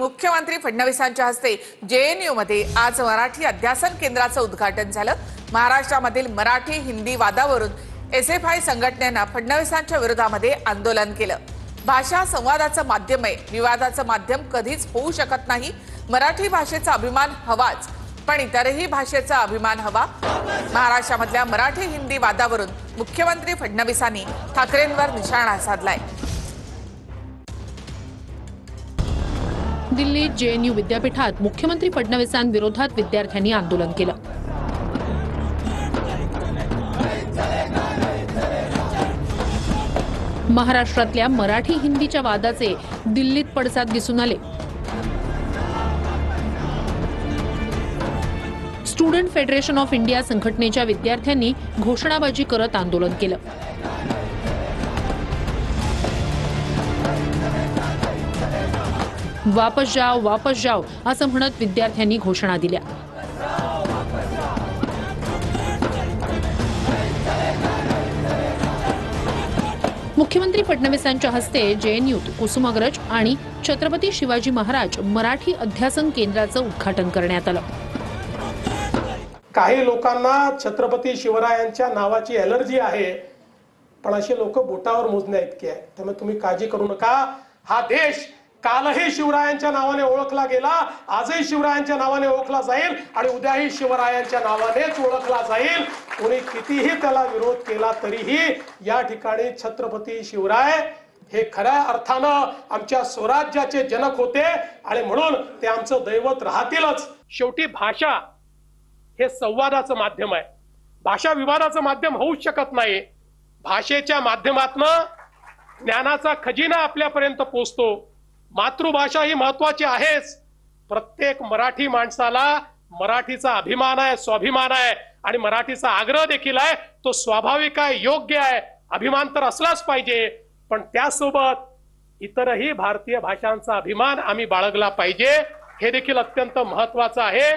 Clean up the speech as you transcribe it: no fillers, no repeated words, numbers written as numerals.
मुख्यमंत्री फडणवीसांच्या हस्ते जेएनयू मध्ये आज मराठी अध्यासन केंद्राचं उद्घाटन झालं। महाराष्ट्रामधील मराठी हिंदी वादावरून एसएफआय संघटनेनं फडणवीसांच्या विरोधामध्ये आंदोलन केलं। भाषा संवादाचं माध्यम आहे, विवादाचं माध्यम कधीच होऊ शकत नाही। मराठी भाषेचा अभिमान हवाच, पण इतरही भाषेचा अभिमान हवा। महाराष्ट्रामधल्या मराठी हिंदी वादावरून मुख्यमंत्री फडणवीसांनी ठाकरेंवर निशाणा साधलाय। दिल्लीत जेएनयू विद्यापीठात मुख्यमंत्री फडणवीसांविरोधात विद्यार्थ्यांनी आंदोलन केलं। महाराष्ट्रातल्या मराठी हिंदीच्या वादाचे दिल्लीत पडसाद दिसून आले। स्टुडंट फेडरेशन ऑफ इंडिया संघटनेच्या विद्यार्थ्यांनी घोषणाबाजी करत आंदोलन केलं। वापस जाओ असं म्हणत विद्यार्थ्यांनी घोषणा दिल्या। मुख्यमंत्री फडणवीसांच्या हस्ते जेएनयूत कुसुमाग्रज आणि छत्रपती शिवाजी महाराज मराठी अध्यासन केंद्राचं उद्घाटन करण्यात आलं। काही लोकांना छत्रपती शिवरायांच्या नावाची ॲलर्जी आहे, पण असे लोक बोटावर मोजण्या इतके आहेत। त्यामुळे तुम्ही काळजी करू नका। हा देश कालही शिवरायांच्या नावाने ओळखला गेला, आजही शिवरायांच्या नावाने ओळखला जाईल आणि उद्याही शिवरायांच्या नावानेच ओळखला जाईल। कोणी कितीही त्याला विरोध केला तरीही या ठिकाणी छत्रपती शिवराय हे खऱ्या अर्थानं आमच्या स्वराज्याचे जनक होते आणि म्हणून ते आमचं दैवत राहतीलच। शेवटी भाषा हे संवादाचं माध्यम आहे, भाषा विवादाचं माध्यम होऊच शकत नाही। भाषेच्या माध्यमातनं ज्ञानाचा खजिना आपल्यापर्यंत पोहोचतो। मातृभाषा ही महत्वाची आहेच। प्रत्येक मराठी माणसाला मराठीचा अभिमान आहे, स्वाभिमान आहे आणि मराठीचा आग्रह देखील आहे। तो स्वाभाविक आहे, योग्य आहे, अभिमान तर असलाच पाहिजे, पण त्यासोबत इतरही भारतीय भाषांचा अभिमान आम्ही बाळगला पाहिजे, हे देखील अत्यंत महत्वाचं आहे।